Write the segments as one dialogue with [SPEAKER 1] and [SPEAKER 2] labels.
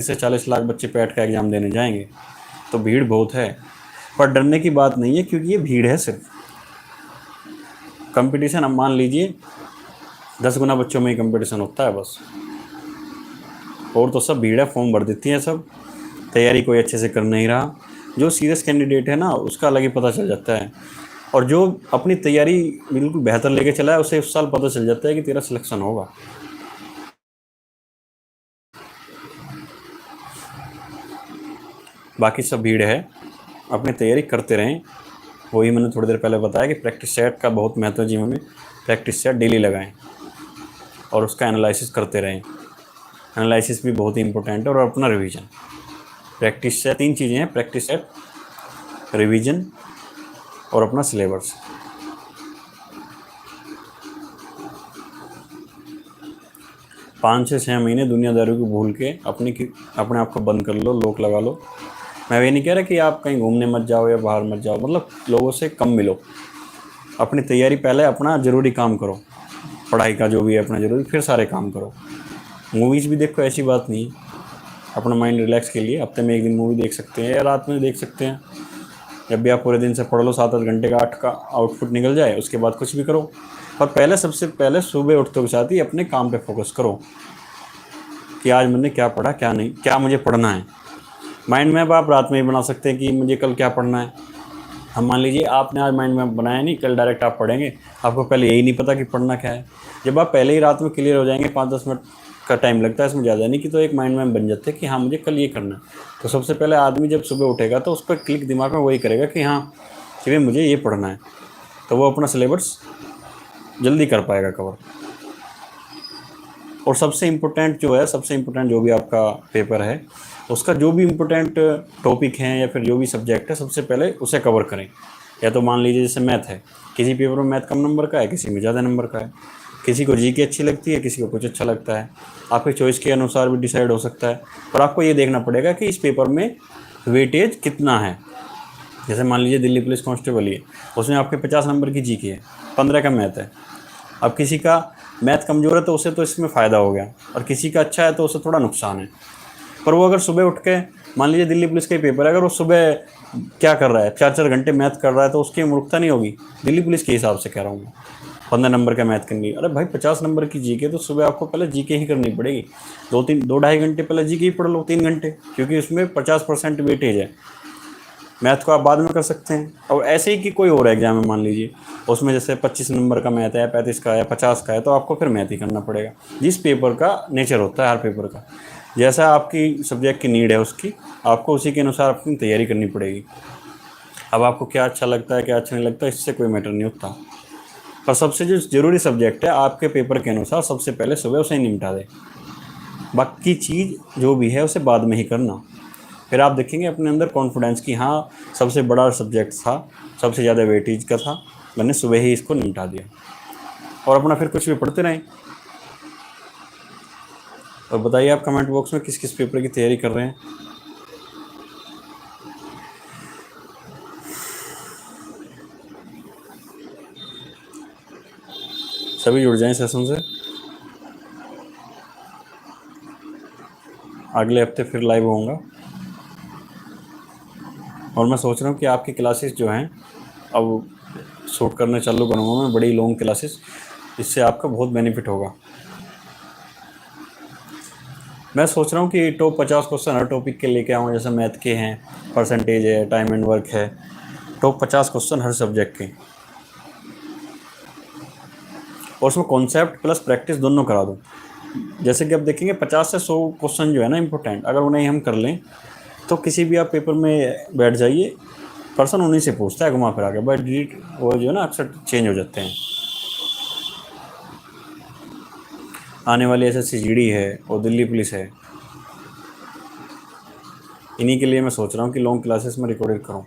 [SPEAKER 1] से 40 लाख बच्चे पैट का एग्ज़ाम देने जाएंगे, तो भीड़ बहुत है। पर डरने की बात नहीं है, क्योंकि ये भीड़ है सिर्फ कंपटीशन। अब मान लीजिए 10 गुना बच्चों में ही कंपटीशन होता है बस, और तो सब भीड़ है, फॉर्म भर देती हैं सब, तैयारी कोई अच्छे से कर नहीं रहा। जो सीरियस कैंडिडेट है ना, उसका अलग ही पता चल जाता है, और जो अपनी तैयारी बिल्कुल बेहतर लेके चला है, उसे उस साल पता चल जाता है कि तेरा सिलेक्शन होगा। बाकी सब भीड़ है, अपनी तैयारी करते रहें। वही मैंने थोड़ी देर पहले बताया कि प्रैक्टिस सेट का बहुत महत्व है जीवन में। प्रैक्टिस सेट डेली लगाएं और उसका एनालिसिस करते रहें। एनालिसिस भी बहुत ही इंपॉर्टेंट है, और अपना रिवीजन। प्रैक्टिस सेट 3 चीज़ें हैं: प्रैक्टिस सेट, रिवीजन और अपना सिलेबस। पाँच से 6 महीने दुनियादारी को भूल के अपने आप को बंद कर लो, लॉक लगा लो। मैं ये नहीं कह रहा कि आप कहीं घूमने मत जाओ या बाहर मत जाओ, मतलब लोगों से कम मिलो। अपनी तैयारी पहले, अपना ज़रूरी काम करो, पढ़ाई का जो भी है अपना ज़रूरी, फिर सारे काम करो। मूवीज़ भी देखो, ऐसी बात नहीं है। अपना माइंड रिलैक्स के लिए हफ्ते में 1 दिन मूवी देख सकते हैं, या रात में देख सकते हैं। जब भी आप पूरे दिन से पढ़ लो, 7-8 घंटे का 8 का आउटपुट निकल जाए, उसके बाद कुछ भी करो। पर पहले, सबसे पहले सुबह उठते के साथ ही अपने काम पे फोकस करो कि आज मैंने क्या पढ़ा, क्या नहीं, क्या मुझे पढ़ना है। माइंड मैप आप रात में ही बना सकते हैं कि मुझे कल क्या पढ़ना है। हम मान लीजिए आपने आज माइंड मैप बनाया नहीं, कल डायरेक्ट आप पढ़ेंगे, आपको पहले यही नहीं पता कि पढ़ना क्या है। जब आप पहले ही रात में क्लियर हो जाएंगे, 5-10 मिनट का टाइम लगता है इसमें, ज़्यादा नहीं, कि तो एक माइंड मैप बन जाते हैं कि हाँ मुझे कल ये करना है। तो सबसे पहले आदमी जब सुबह उठेगा तो उसका क्लिक दिमाग में वही करेगा कि हाँ कि भाई मुझे ये पढ़ना है, तो वो अपना सिलेबस जल्दी कर पाएगा कवर। और सबसे इम्पोर्टेंट जो है, सबसे इम्पोर्टेंट जो भी आपका पेपर है, उसका जो भी इम्पोर्टेंट टॉपिक हैं या फिर जो भी सब्जेक्ट है, सबसे पहले उसे कवर करें। या तो मान लीजिए जैसे मैथ है, किसी पेपर में मैथ कम नंबर का है, किसी में ज़्यादा नंबर का है, किसी को जीके अच्छी लगती है, किसी को कुछ अच्छा लगता है। आपके चॉइस के अनुसार भी डिसाइड हो सकता है। पर आपको ये देखना पड़ेगा कि इस पेपर में वेटेज कितना है। जैसे मान लीजिए दिल्ली पुलिस कांस्टेबल ही है, उसमें आपके 50 नंबर की जीके है, 15 का मैथ है। अब किसी का मैथ कमज़ोर है तो उसे तो इसमें फ़ायदा हो गया, और किसी का अच्छा है तो उसे थोड़ा नुकसान है। पर वो अगर सुबह उठ के, मान लीजिए दिल्ली पुलिस का ही पेपर है, अगर वो सुबह क्या कर रहा है, 4-4 घंटे मैथ कर रहा है, तो उसकी मूर्खता नहीं होगी। दिल्ली पुलिस के हिसाब से कह रहा हूँ मैं, 15 नंबर का मैथ करनी। अरे भाई 50 नंबर की जीके, तो सुबह आपको पहले जीके ही करनी पड़ेगी। 2-2.5 घंटे पहले जीके ही पढ़ लो, 3 घंटे, क्योंकि उसमें 50% वेटेज है। मैथ को आप बाद में कर सकते हैं। और ऐसे ही कि कोई और एग्जाम है, मान लीजिए उसमें जैसे 25 नंबर का मैथ है, 35 का है, 50 का है, तो आपको फिर मैथ ही करना पड़ेगा। जिस पेपर का नेचर होता है, हर पेपर का जैसा आपकी सब्जेक्ट की नीड है, उसकी आपको उसी के अनुसार अपनी तैयारी करनी पड़ेगी। अब आपको क्या अच्छा लगता है, क्या अच्छा नहीं लगता, इससे कोई मैटर नहीं होता। पर सबसे जो ज़रूरी सब्जेक्ट है आपके पेपर के अनुसार, सबसे पहले सुबह उसे ही निपटा दें। बाकी चीज़ जो भी है उसे बाद में ही करना। फिर आप देखेंगे अपने अंदर कॉन्फिडेंस कि हाँ सबसे बड़ा सब्जेक्ट था, सबसे ज़्यादा वेटेज का था, मैंने सुबह ही इसको निपटा दिया। और अपना फिर कुछ भी पढ़ते रहें। और बताइए आप कमेंट बॉक्स में किस किस पेपर की तैयारी कर रहे हैं। सभी जुड़ जाएं सेशन से। अगले हफ्ते फिर लाइव होऊंगा। और मैं सोच रहा हूँ कि आपकी क्लासेस जो हैं अब शूट करने चालू करूँगा मैं, बड़ी लॉन्ग क्लासेस। इससे आपका बहुत बेनिफिट होगा। मैं सोच रहा हूँ कि टॉप 50 क्वेश्चन हर टॉपिक के लेके आऊँ। जैसे मैथ के हैं, परसेंटेज है, टाइम एंड वर्क है, टॉप 50 क्वेश्चन हर सब्जेक्ट के। और उसमें कॉन्सेप्ट प्लस प्रैक्टिस दोनों करा दूँ। जैसे कि आप देखेंगे 50 से 100 क्वेश्चन जो है ना इंपॉर्टेंट, अगर उन्हें हम कर लें तो किसी भी आप पेपर में बैठ जाइए, पर्सन उन्हीं से पूछता है घुमा फिरा के। बट डिट वो जो है ना अक्सर चेंज हो जाते हैं। आने वाली एसएससी जीडी है और दिल्ली पुलिस है, इन्हीं के लिए मैं सोच रहा हूँ कि लॉन्ग क्लासेस में रिकॉर्डेड करूँ।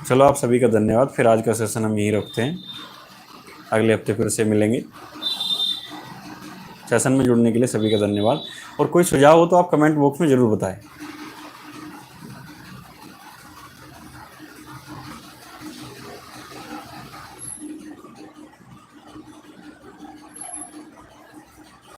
[SPEAKER 1] चलो आप सभी का धन्यवाद। फिर आज का सेशन हम यहीं रखते हैं, अगले हफ्ते फिर से मिलेंगे। सेशन में जुड़ने के लिए सभी का धन्यवाद। और कोई सुझाव हो तो आप कमेंट बॉक्स में ज़रूर बताएं।